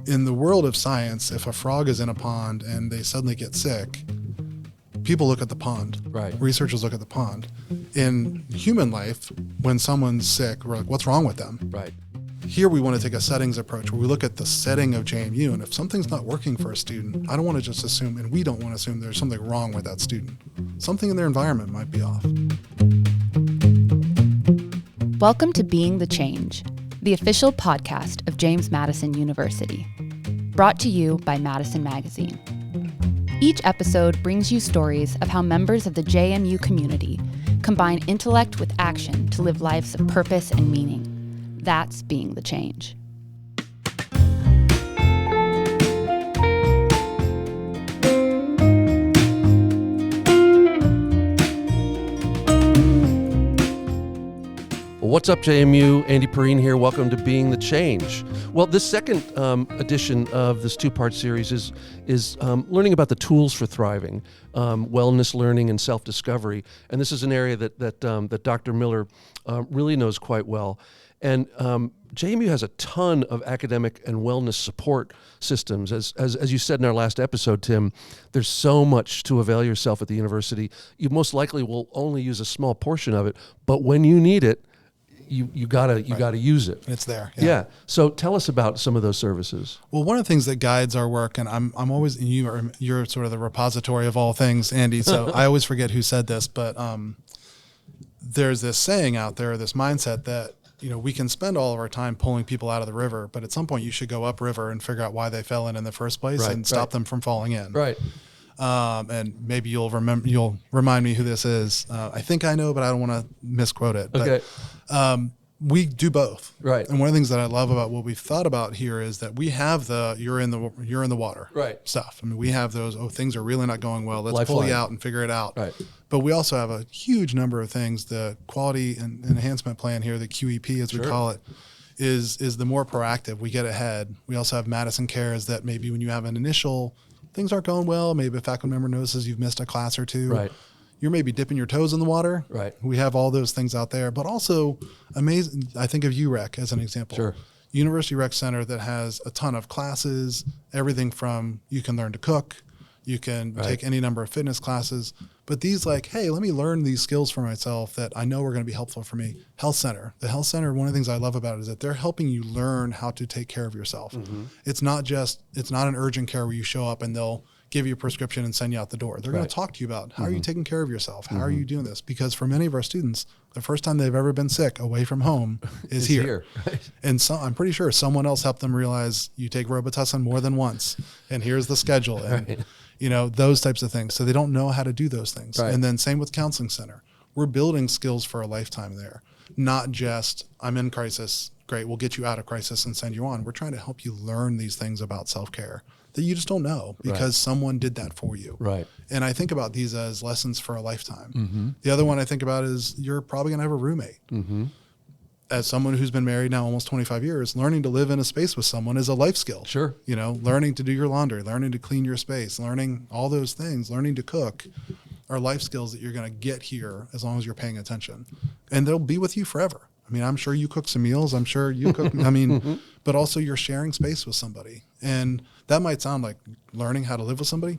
In the world of science, if a frog is in a pond and they suddenly get sick, people look at the pond. Right. Researchers look at the pond. In human life, when someone's sick, we're like, what's wrong with them? Right. Here we want to take a settings approach where we look at the setting of JMU, and if something's not working for a student, I don't want to just assume, and we don't want to assume there's something wrong with that student. Something in their environment might be off. Welcome to Being the Change, the official podcast of James Madison University, brought to you by Madison Magazine. Each episode brings you stories of how members of the JMU community combine intellect with action to live lives of purpose and meaning. That's being the change. What's up, JMU? Andy Perrine here. Welcome to Being the Change. Well, this second edition of this two-part series is learning about the tools for thriving, wellness learning, and self-discovery. And this is an area that Dr. Miller really knows quite well. And JMU has a ton of academic and wellness support systems. As you said in our last episode, Tim, there's so much to avail yourself at the university. You most likely will only use a small portion of it, but when you need it, you gotta use it. It's there. Yeah. So tell us about some of those services. Well, one of the things that guides our work, and I'm always, you're sort of the repository of all things, Andy. So I always forget who said this, but there's this saying out there, this mindset that we can spend all of our time pulling people out of the river, but at some point you should go upriver and figure out why they fell in the first place and stop them from falling in. Right. And maybe you'll remind me who this is. I think I know, but I don't want to misquote it. Okay. But, we do both. Right. And one of the things that I love about what we've thought about here is that we have the you're in the water stuff. I mean, we have those, things are really not going well. Let's Lifeline. pull you out and figure it out. Right. But we also have a huge number of things. The quality and enhancement plan here, the QEP as we call it, is the more proactive. We get ahead. We also have Madison Cares that maybe when you have an initial things aren't going well, maybe a faculty member notices you've missed a class or two. Right. You're maybe dipping your toes in the water. Right. We have all those things out there, but also amazing. I think of UREC as an example. Sure. University Rec Center that has a ton of classes, everything from you can learn to cook, you can take any number of fitness classes, but these hey, let me learn these skills for myself that I know are going to be helpful for me. Health Center. The Health Center, one of the things I love about it is that they're helping you learn how to take care of yourself. Mm-hmm. It's not an urgent care where you show up and they'll give you a prescription and send you out the door. They're going to talk to you about how are you taking care of yourself? How are you doing this? Because for many of our students, the first time they've ever been sick away from home is here. Right. And so I'm pretty sure someone else helped them realize you take Robitussin more than once and here's the schedule and those types of things. So they don't know how to do those things. Right. And then same with Counseling Center. We're building skills for a lifetime there, not just I'm in crisis. Great. We'll get you out of crisis and send you on. We're trying to help you learn these things about self-care that you just don't know because someone did that for you. Right. And I think about these as lessons for a lifetime. Mm-hmm. The other one I think about is you're probably going to have a roommate. Mm-hmm. As someone who's been married now almost 25 years, learning to live in a space with someone is a life skill. Sure. Learning to do your laundry, learning to clean your space, learning all those things, learning to cook are life skills that you're going to get here as long as you're paying attention. And they'll be with you forever. I mean, I'm sure you cook some meals. I'm sure you cook, but also you're sharing space with somebody. And that might sound like learning how to live with somebody,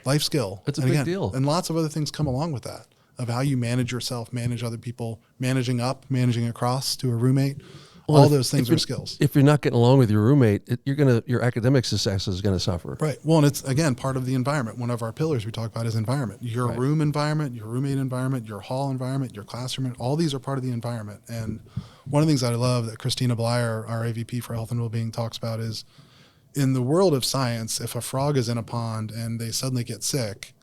life skill. It's a big deal. And lots of other things come along with that, of how you manage yourself, manage other people, managing up, managing across to a roommate. Well, all those things are skills. If you're not getting along with your roommate, your academic success is going to suffer. Right. Well, and it's, again, part of the environment. One of our pillars we talk about is environment. Your room environment, your roommate environment, your hall environment, your classroom, all these are part of the environment. And one of the things that I love that Christina Blyer, our AVP for Health and Wellbeing, talks about is in the world of science, if a frog is in a pond and they suddenly get sick,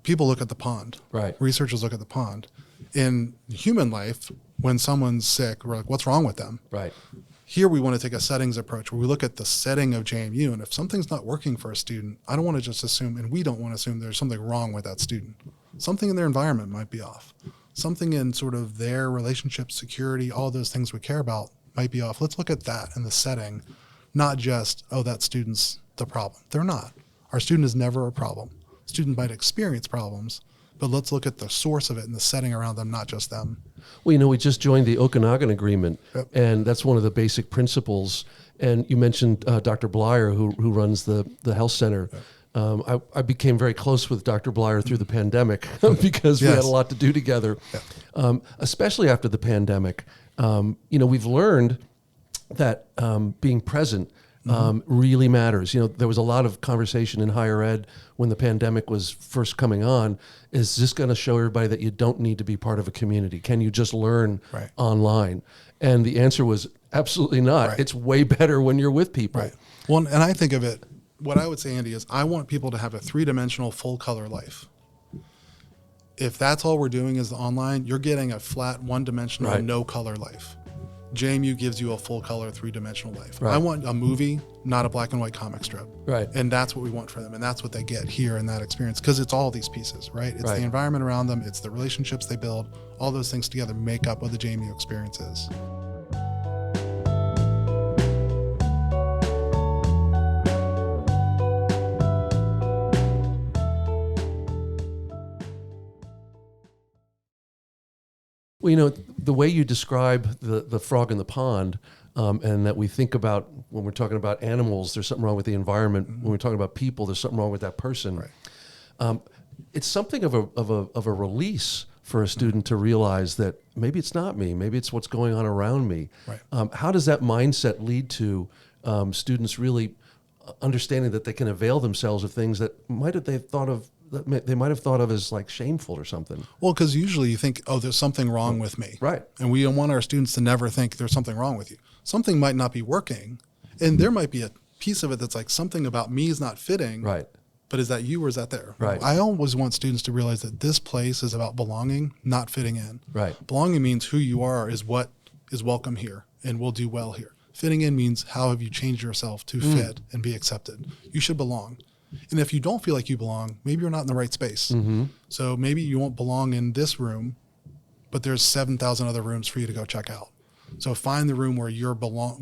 people look at the pond. Right. Researchers look at the pond. In human life, when someone's sick, we're like, what's wrong with them? Right. Here we want to take a settings approach where we look at the setting of JMU, and if something's not working for a student, I don't want to just assume, and we don't want to assume there's something wrong with that student. Something in their environment might be off. Something in sort of their relationship, security, all those things we care about might be off. Let's look at that in the setting, not just, that student's the problem. They're not. Our student is never a problem. Student might experience problems, but let's look at the source of it and the setting around them, not just them. Well, we just joined the Okanagan Agreement, Yep. and that's one of the basic principles. And you mentioned Dr. Blyer, who runs the health center. Yep. I became very close with Dr. Blyer through the pandemic because we had a lot to do together, especially after the pandemic. We've learned that being present really matters. There was a lot of conversation in higher ed when the pandemic was first coming on. Is this going to show everybody that you don't need to be part of a community? Can you just learn online? And the answer was absolutely not. Right. It's way better when you're with people. Right. Well, and I think of it, what I would say, Andy, is I want people to have a 3-dimensional full color life. If that's all we're doing is the online, you're getting a flat 1-dimensional, no color life. JMU gives you a full color 3-dimensional life. Right. I want a movie, not a black and white comic strip. Right. And that's what we want for them. And that's what they get here in that experience, because it's all these pieces, right? It's the environment around them. It's the relationships they build. All those things together make up what the JMU experience is. Well, the way you describe the frog in the pond, and that we think about when we're talking about animals, there's something wrong with the environment. When we're talking about people, there's something wrong with that person. Right. It's something of a release for a student to realize that maybe it's not me, maybe it's what's going on around me. Right. How does that mindset lead to students really understanding that they can avail themselves of things that they might have thought of as like shameful or something? Well, because usually you think, oh, there's something wrong with me. Right. And we don't want our students to never think there's something wrong with you. Something might not be working. And there might be a piece of it that's like something about me is not fitting. Right. But is that you or is that there? Right. I always want students to realize that this place is about belonging, not fitting in. Right. Belonging means who you are is what is welcome here and will do well here. Fitting in means how have you changed yourself to fit and be accepted. You should belong. And if you don't feel like you belong, maybe you're not in the right space. Mm-hmm. So maybe you won't belong in this room, but there's 7,000 other rooms for you to go check out. So find the room where you belong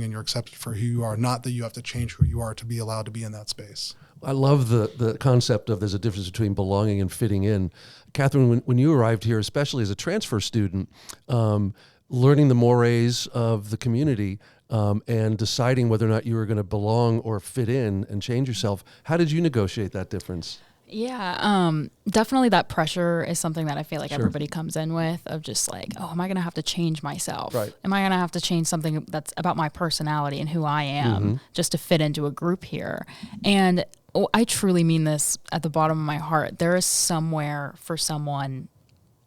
and you're accepted for who you are, not that you have to change who you are to be allowed to be in that space. I love the concept of there's a difference between belonging and fitting in. Kathryn, when you arrived here, especially as a transfer student, learning the mores of the community and deciding whether or not you were going to belong or fit in and change yourself, how did you negotiate that difference? Yeah, definitely that pressure is something that I feel like everybody comes in with, of just like, oh, am I going to have to change myself? Right. Am I going to have to change something that's about my personality and who I am just to fit into a group here? And I truly mean this at the bottom of my heart. There is somewhere for someone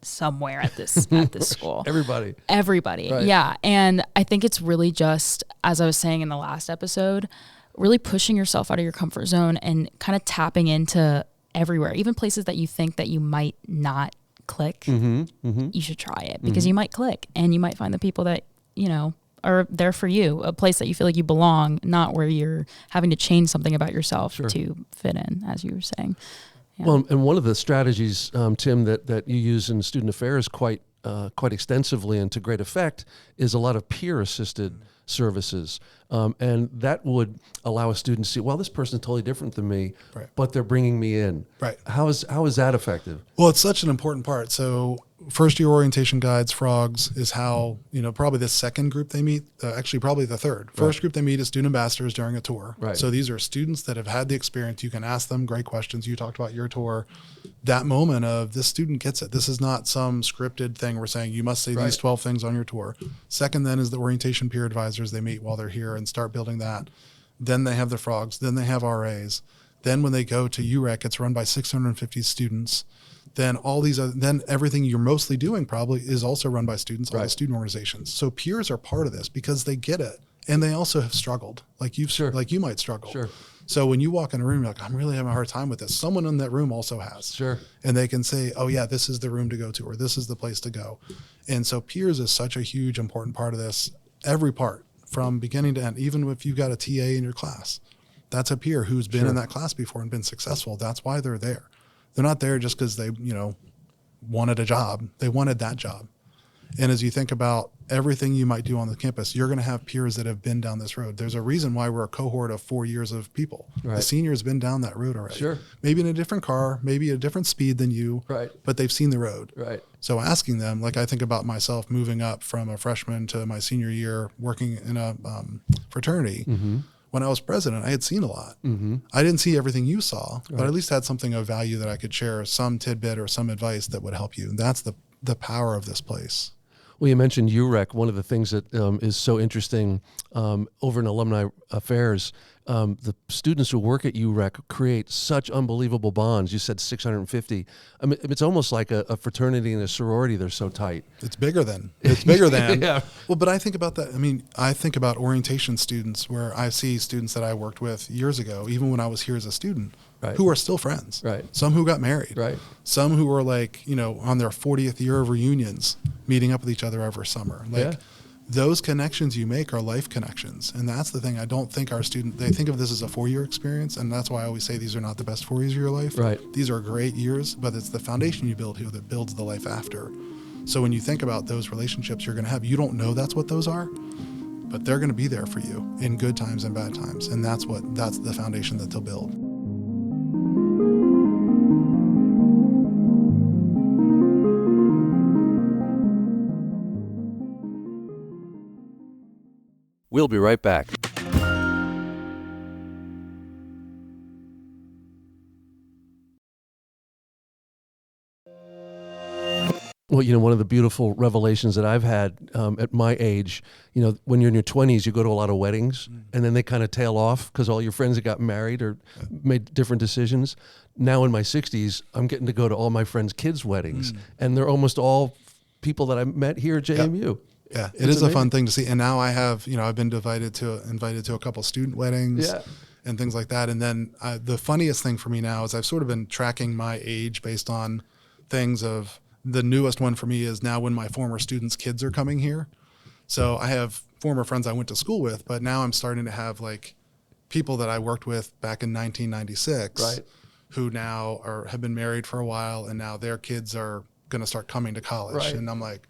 somewhere at this school. Everybody. Right. Yeah. And I think it's really just, as I was saying in the last episode, really pushing yourself out of your comfort zone and kind of tapping into everywhere, even places that you think that you might not click. You should try it because you might click and you might find the people that, are there for you, a place that you feel like you belong, not where you're having to change something about yourself to fit in, as you were saying. Yeah. Well, and one of the strategies, Tim, that you use in student affairs quite extensively and to great effect is a lot of peer-assisted services. And that would allow a student to see, well, this person's totally different than me, but they're bringing me in. Right. How is that effective? Well, it's such an important part. So first year orientation guides, frogs, is how, probably the second group they meet, actually probably the third. First group they meet is student ambassadors during a tour. Right. So these are students that have had the experience. You can ask them great questions. You talked about your tour. That moment of this student gets it. This is not some scripted thing we're saying you must say these 12 things on your tour. Second then is the orientation peer advisors they meet while they're here and start building that. Then they have the frogs. Then they have RAs. Then when they go to UREC, it's run by 650 students. Then then everything you're mostly doing probably is also run by students, all the student organizations. So peers are part of this because they get it. And they also have struggled, like you might struggle. Sure. So when you walk in a room, you're like, I'm really having a hard time with this. Someone in that room also has. Sure. And they can say, oh yeah, this is the room to go to, or this is the place to go. And so peers is such a huge, important part of this. Every part from beginning to end, even if you've got a TA in your class, that's a peer who's been in that class before and been successful. That's why they're there. They're not there just because they, wanted a job. They wanted that job. And as you think about everything you might do on the campus, you're going to have peers that have been down this road. There's a reason why we're a cohort of 4 years of people. Right. The seniors been down that road already. Sure. Maybe in a different car, maybe a different speed than you, Right. but they've seen the road. Right. So asking them, like I think about myself moving up from a freshman to my senior year, working in a fraternity. When I was president, I had seen a lot. I didn't see everything you saw, but I at least had something of value that I could share, some tidbit or some advice that would help you. And that's the power of this place. Well, you mentioned UREC. One of the things that is so interesting over in alumni affairs, the students who work at UREC create such unbelievable bonds. You said 650. I mean, it's almost like a fraternity and a sorority. They're so tight. It's bigger than. It's bigger than. Yeah. Well, but I think about that. I mean, I think about orientation students where I see students that I worked with years ago, even when I was here as a student, Right. who are still friends. Right. Some who got married. Right. Some who were like, on their 40th year of reunions, meeting up with each other every summer. Like those connections you make are life connections. And that's the thing. I don't think our students, they think of this as a 4-year experience. And that's why I always say these are not the best 4 years of your life. Right. These are great years, but it's the foundation you build here that builds the life after. So when you think about those relationships you're going to have, you don't know that's what those are, but they're going to be there for you in good times and bad times. And that's the foundation that they'll build. We'll be right back. Well, one of the beautiful revelations that I've had at my age, when you're in your 20s, you go to a lot of weddings and then they kind of tail off because all your friends that got married or made different decisions. Now in my 60s, I'm getting to go to all my friends' kids' weddings and they're almost all people that I met here at JMU. Yeah, it is a fun thing to see. And now I have, I've been invited to a couple student weddings and things like that. And then the funniest thing for me now is I've sort of been tracking my age based on things of the newest one for me is now when my former students' kids are coming here. So I have former friends I went to school with, but now I'm starting to have like people that I worked with back in 1996 who now have been married for a while and now their kids are going to start coming to college. Right. And I'm like,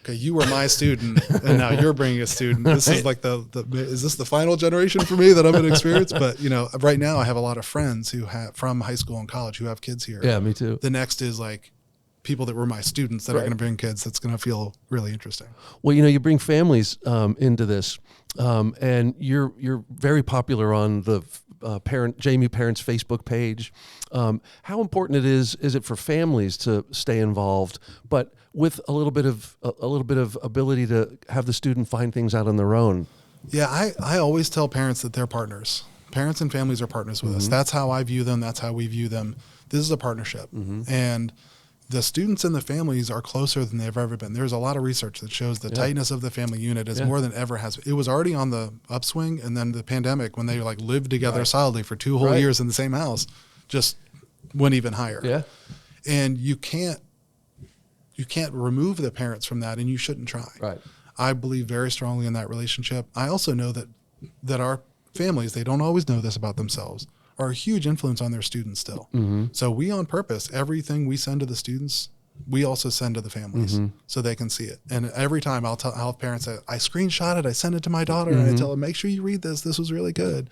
okay, you were my student, and now you're bringing a student. This is like is this the final generation for me that I'm going to experience? But right now I have a lot of friends who have from high school and college who have kids here. Yeah, me too. The next is like people that were my students that are going to bring kids. That's going to feel really interesting. Well, you bring families into this, and you're very popular on the JMU Parents Facebook page. How important is it for families to stay involved, but with a little bit of ability to have the student find things out on their own? Yeah, I always tell parents that they're partners. Parents and families are partners with us. That's how I view them. That's how we view them. This is a partnership. And the students and the families are closer than they've ever been. There's a lot of research that shows the tightness of the family unit is more than ever has. It was already on the upswing, and then the pandemic, when they like lived together solidly for 2 whole years in the same house, just went even higher. Yeah. And you can't remove the parents from that, and you shouldn't try. Right. I believe very strongly in that relationship. I also know that our families, they don't always know this about themselves, are a huge influence on their students still. So we on purpose, everything we send to the students, we also send to the families so they can see it. And every time I'll have parents say, I screenshot it, I send it to my daughter, and I tell them, make sure you read this. This was really good.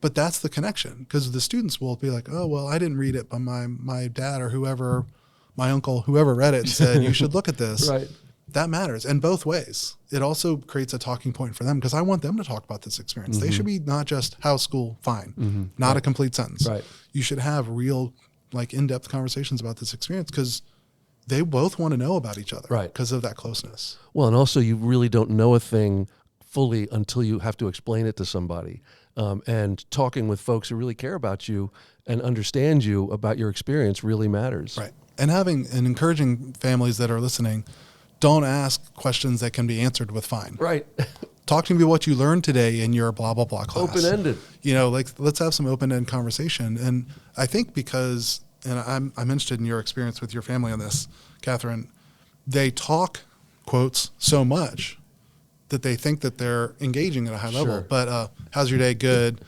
But that's the connection, because the students will be like, oh, well, I didn't read it, but my dad or whoever, my uncle, whoever read it said, you should look at this. Right. That matters. And both ways. It also creates a talking point for them, because I want them to talk about this experience. They should be not just how's school, fine, not a complete sentence. Right. You should have real, like, in-depth conversations about this experience, because they both want to know about each other because of that closeness. Well, and also you really don't know a thing fully until you have to explain it to somebody. And talking with folks who really care about you and understand you about your experience really matters. Right. And encouraging families that are listening, don't ask questions that can be answered with fine. Right. Talk to me about what you learned today in your blah, blah, blah class. Open-ended. Let's have some open-ended conversation. And I think because, and I'm interested in your experience with your family on this, Kathryn, they talk, quotes, so much that they think that they're engaging at a high level. But how's your day? Good.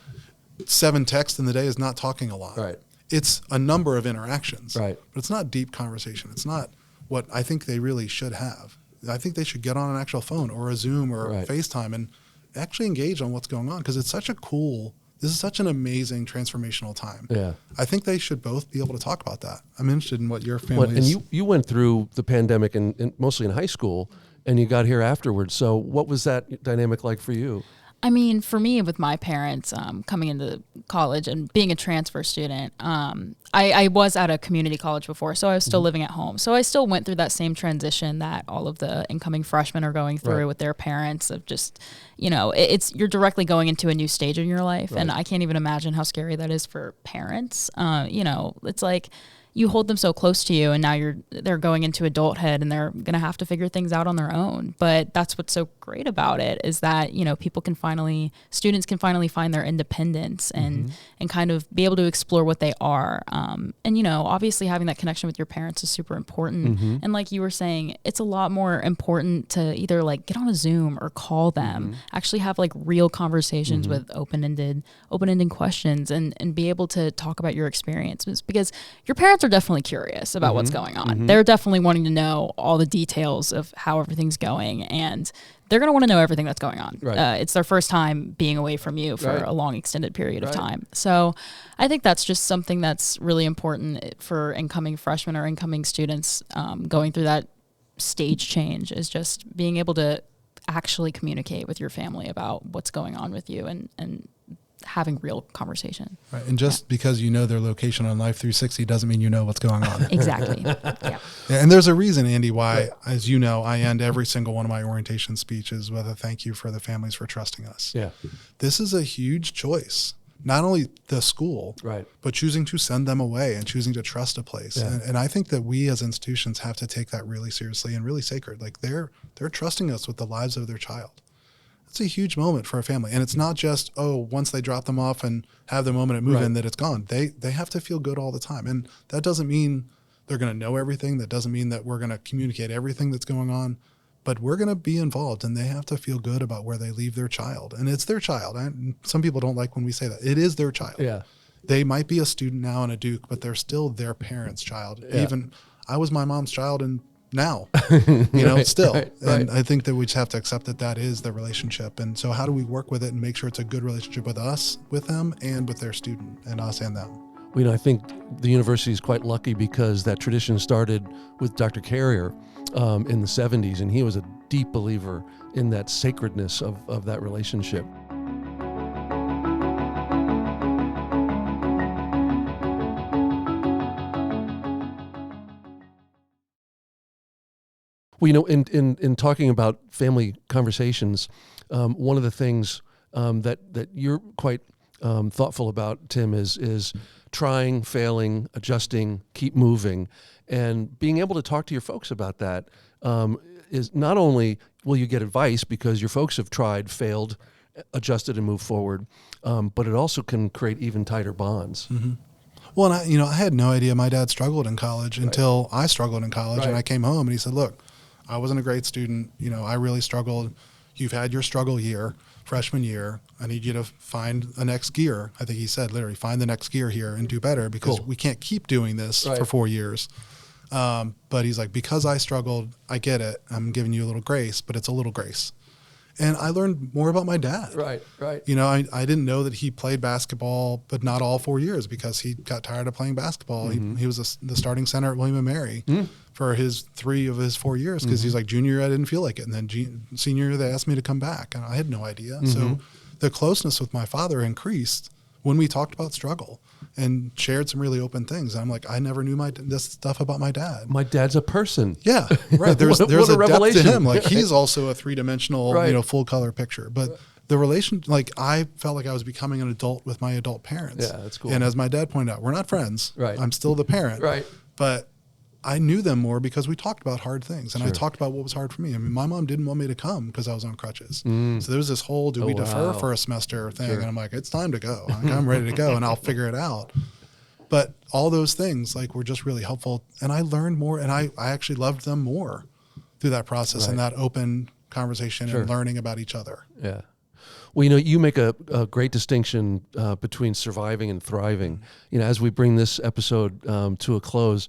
7 texts in the day is not talking a lot. Right. It's a number of interactions. Right. But it's not deep conversation. It's not what I think they really should have. I think they should get on an actual phone or a Zoom or Right. a FaceTime and actually engage on what's going on, because it's such a cool, this is such an amazing transformational time. Yeah. I think they should both be able to talk about that. I'm interested in what your Well, family and you went through the pandemic and mostly in high school, and you got here afterwards. So what was that dynamic like for you? I mean, for me, with my parents coming into college and being a transfer student, I was at a community college before, so I was still living at home. So I still went through that same transition that all of the incoming freshmen are going through Right. with their parents of just, it's you're directly going into a new stage in your life. And I can't even imagine how scary that is for parents. It's like you hold them so close to you, and now they're going into adulthood and they're going to have to figure things out on their own. But that's what's so great about it, is that, students can finally find their independence and kind of be able to explore what they are. Obviously having that connection with your parents is super important. And like you were saying, it's a lot more important to either like get on a Zoom or call them, actually have like real conversations with open-ended questions and be able to talk about your experiences, because your parents are definitely curious about what's going on. They're definitely wanting to know all the details of how everything's going, and they're going to want to know everything that's going on. Right. It's their first time being away from you for Right. a long extended period of Right. time. So I think that's just something that's really important for incoming freshmen or incoming students going through that stage change, is just being able to actually communicate with your family about what's going on with you and having real conversation. Right. And just because you know their location on Life 360 doesn't mean you know what's going on. Exactly. Yeah. And there's a reason, Andy, why, as you know, I end every single one of my orientation speeches with a thank you for the families for trusting us. Yeah. This is a huge choice. Not only the school, Right. but choosing to send them away and choosing to trust a place. Yeah. And I think that we as institutions have to take that really seriously and really sacred. Like they're trusting us with the lives of their child. It's a huge moment for a family. And it's not just, once they drop them off and have the moment at move-in Right. that it's gone. They have to feel good all the time. And that doesn't mean they're going to know everything. That doesn't mean that we're going to communicate everything that's going on. But we're going to be involved, and they have to feel good about where they leave their child. And it's their child. Some people don't like when we say that. It is their child. Yeah. They might be a student now in a Duke, but they're still their parents' child. Yeah. Even I was my mom's child, and now, Right, still. right, And right. I think that we just have to accept that is the relationship. And so how do we work with it and make sure it's a good relationship with us, with them, and with their student, and us and them? I think the university is quite lucky because that tradition started with Dr. Carrier in the 70s, and he was a deep believer in that sacredness of that relationship. Well, in talking about family conversations, one of the things that you're quite thoughtful about, Tim, is trying, failing, adjusting, keep moving, and being able to talk to your folks about that is not only will you get advice because your folks have tried, failed, adjusted, and moved forward, but it also can create even tighter bonds. Mm-hmm. Well, and I had no idea my dad struggled in college until I struggled in college, and I came home and he said, "Look, I wasn't a great student. I really struggled. You've had your struggle year, freshman year. I need you to find a next gear." I think he said literally, "Find the next gear here and do better, because we can't keep doing this for 4 years." But he's like, "Because I struggled, I get it. I'm giving you a little grace, but it's a little grace." And I learned more about my dad. Right. I didn't know that he played basketball, but not all 4 years, because he got tired of playing basketball. He was the starting center at William & Mary for 3 of his 4 years, because he's like, junior year, I didn't feel like it. And then senior year, they asked me to come back, and I had no idea. So the closeness with my father increased when we talked about struggle and shared some really open things. I'm like, I never knew this stuff about my dad. My dad's a person. Yeah, right. There's What a a depth revelation. to him. Like he's also a 3-dimensional, Right. Full color picture. But the relation, like I felt like I was becoming an adult with my adult parents. Yeah, that's cool. And as my dad pointed out, we're not friends. Right. I'm still the parent. Right. But I knew them more because we talked about hard things, and I talked about what was hard for me. I mean, my mom didn't want me to come because I was on crutches. So there was this whole, do we defer for a semester thing? And I'm like, it's time to go. I'm ready to go, and I'll figure it out. But all those things were just really helpful, and I learned more, and I actually loved them more through that process and that open conversation and learning about each other. Yeah. Well, you make a great distinction between surviving and thriving. As we bring this episode to a close,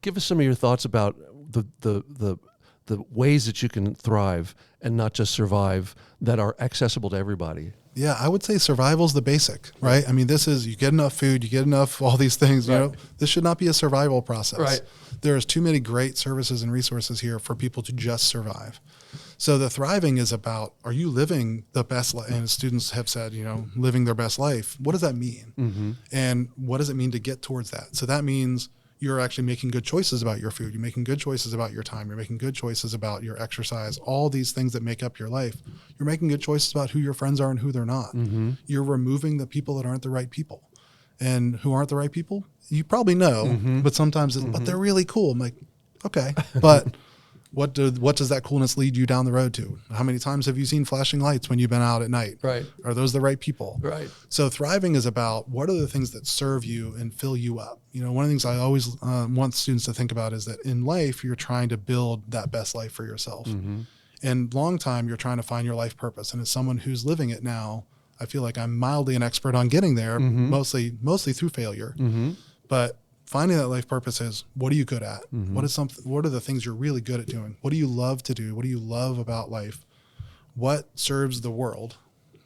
give us some of your thoughts about the the ways that you can thrive and not just survive that are accessible to everybody. Yeah, I would say survival's the basic, right? I mean, this is, you get enough food, you get enough, all these things, you know, this should not be a survival process. Right. There's too many great services and resources here for people to just survive. So the thriving is about, are you living the best life? And students have said, you know, living their best life. What does that mean? And what does it mean to get towards that? So that means you're actually making good choices about your food. You're making good choices about your time. You're making good choices about your exercise, all these things that make up your life. You're making good choices about who your friends are and who they're not. You're removing the people that aren't the right people. And who aren't the right people, you probably know, but sometimes, but they're really cool. I'm like, okay, but what does that coolness lead you down the road to? How many times have you seen flashing lights when you've been out at night? Right. Are those the right people? Right. So thriving is about, what are the things that serve you and fill you up? You know, one of the things I always want students to think about is that in life, you're trying to build that best life for yourself. And long time, you're trying to find your life purpose. And as someone who's living it now, I feel like I'm mildly an expert on getting there, mostly through failure. But finding that life purpose is, what are you good at? What are the things you're really good at doing? What do you love to do? What do you love about life? What serves the world,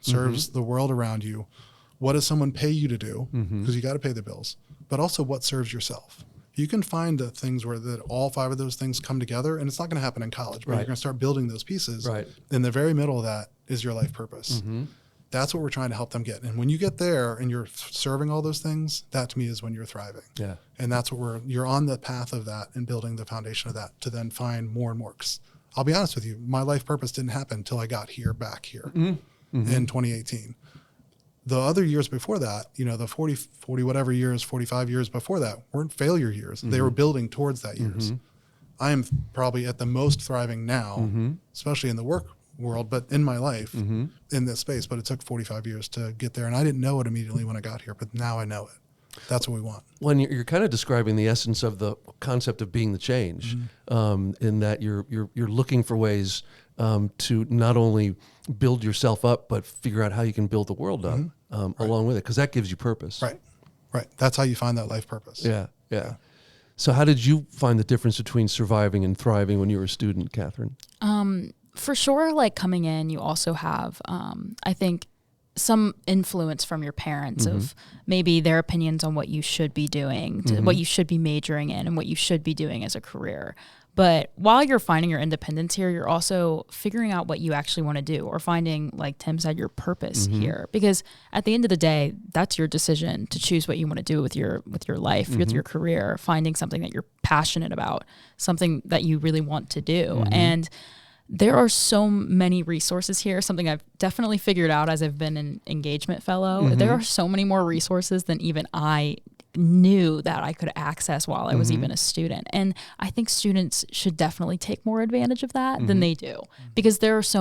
the world around you? What does someone pay you to do? Because you got to pay the bills, but also what serves yourself. You can find the things where that all 5 of those things come together, and it's not going to happen in college, but you're going to start building those pieces. Right. In the very middle of that is your life purpose. That's what we're trying to help them get. And when you get there and you're serving all those things, that to me is when you're thriving. Yeah. And that's what you're on the path of that and building the foundation of that to then find more and more. 'Cause I'll be honest with you, my life purpose didn't happen until I got back here in 2018. The other years before that, you know, the 40 whatever years, 45 years before that weren't failure years. They were building towards that years. I am probably at the most thriving now, especially in the work world, but in my life, in this space. But it took 45 years to get there. And I didn't know it immediately when I got here, but now I know it. That's what we want. When you're kind of describing the essence of the concept of being the change, in that you're looking for ways to not only build yourself up, but figure out how you can build the world up along with it, because that gives you purpose. Right. That's how you find that life purpose. Yeah. So how did you find the difference between surviving and thriving when you were a student, Kathryn? For sure, like coming in, you also have, I think, some influence from your parents of maybe their opinions on what you should be doing, what you should be majoring in, and what you should be doing as a career. But while you're finding your independence here, you're also figuring out what you actually want to do, or finding, like Tim said, your purpose here. Because at the end of the day, that's your decision to choose what you want to do with your life, with your career, finding something that you're passionate about, something that you really want to do. And there are so many resources here, something I've definitely figured out as I've been an engagement fellow. There are so many more resources than even I knew that I could access while I was even a student. And I think students should definitely take more advantage of that than they do, because there's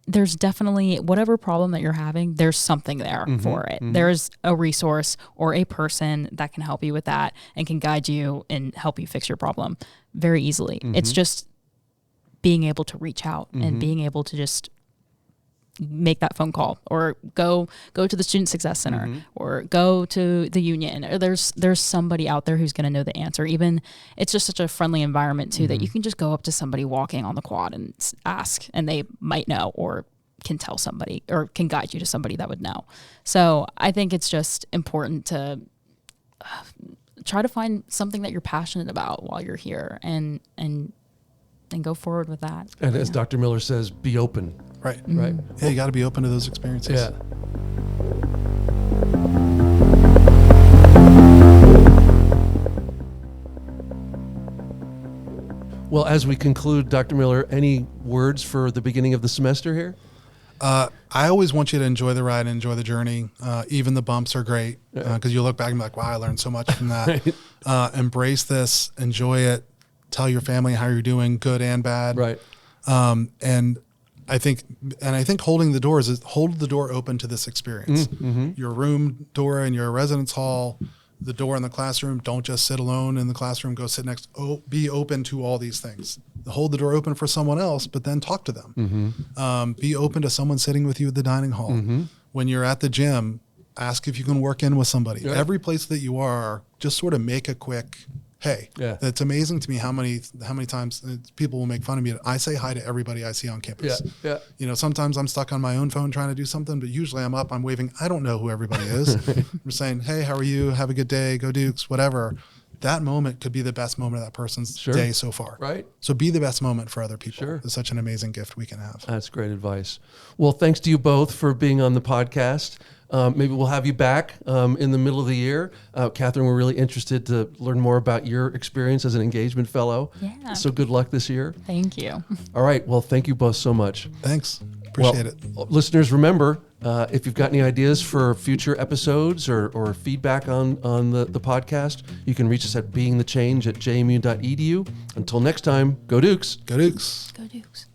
definitely, whatever problem that you're having, there's something there for it. There's a resource or a person that can help you with that and can guide you and help you fix your problem very easily. It's just being able to reach out and being able to just make that phone call, or go to the Student Success Center, or go to the union. Or there's somebody out there who's going to know the answer. Even it's just such a friendly environment too, that you can just go up to somebody walking on the quad and ask, and they might know, or can tell somebody, or can guide you to somebody that would know. So I think it's just important to try to find something that you're passionate about while you're here, and go forward with that. And as Dr. Miller says, be open. Right. Yeah, you got to be open to those experiences. Yeah. Well, as we conclude, Dr. Miller, any words for the beginning of the semester here? I always want you to enjoy the ride and enjoy the journey. Even the bumps are great, because you look back and be like, wow, I learned so much from that. Embrace this, enjoy it. Tell your family how you're doing, good and bad. Right. And I think holding the doors is hold the door open to this experience. Your room door in your residence hall, the door in the classroom. Don't just sit alone in the classroom. Go sit next. Be open to all these things. Hold the door open for someone else, but then talk to them. Be open to someone sitting with you at the dining hall. When you're at the gym, ask if you can work in with somebody. Every place that you are, just sort of make a quick hey. Yeah. It's amazing to me how many times people will make fun of me. I say hi to everybody I see on campus. Yeah. You know, sometimes I'm stuck on my own phone trying to do something, but usually I'm up, I'm waving. I don't know who everybody is. I'm saying, hey, how are you? Have a good day. Go Dukes, whatever. That moment could be the best moment of that person's day so far. Right. So be the best moment for other people. Sure. It's such an amazing gift we can have. That's great advice. Well, thanks to you both for being on the podcast. Maybe we'll have you back in the middle of the year. Kathryn, we're really interested to learn more about your experience as an engagement fellow. Yeah. So good luck this year. Thank you. All right. Well, thank you both so much. Thanks. Appreciate it. Listeners, remember, if you've got any ideas for future episodes or feedback on the podcast, you can reach us at beingthechange@jmu.edu. Until next time, go Dukes. Go Dukes. Go Dukes.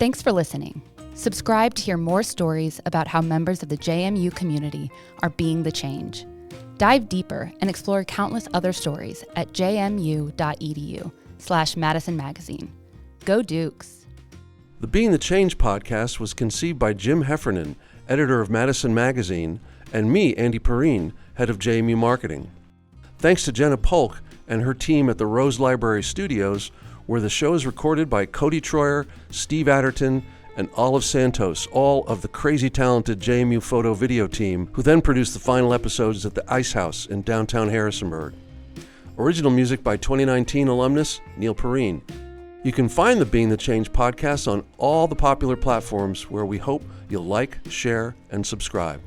Thanks for listening. Subscribe to hear more stories about how members of the JMU community are being the change. Dive deeper and explore countless other stories at jmu.edu/Madison Magazine. Go Dukes! The Being the Change podcast was conceived by Jim Heffernan, editor of Madison Magazine, and me, Andy Perrine, head of JMU Marketing. Thanks to Jenna Polk and her team at the Rose Library Studios, where the show is recorded by Cody Troyer, Steve Adderton, and Olive Santos, all of the crazy talented JMU photo video team, who then produced the final episodes at the Ice House in downtown Harrisonburg. Original music by 2019 alumnus Neil Perrine. You can find the Being the Change podcast on all the popular platforms where we hope you'll like, share, and subscribe.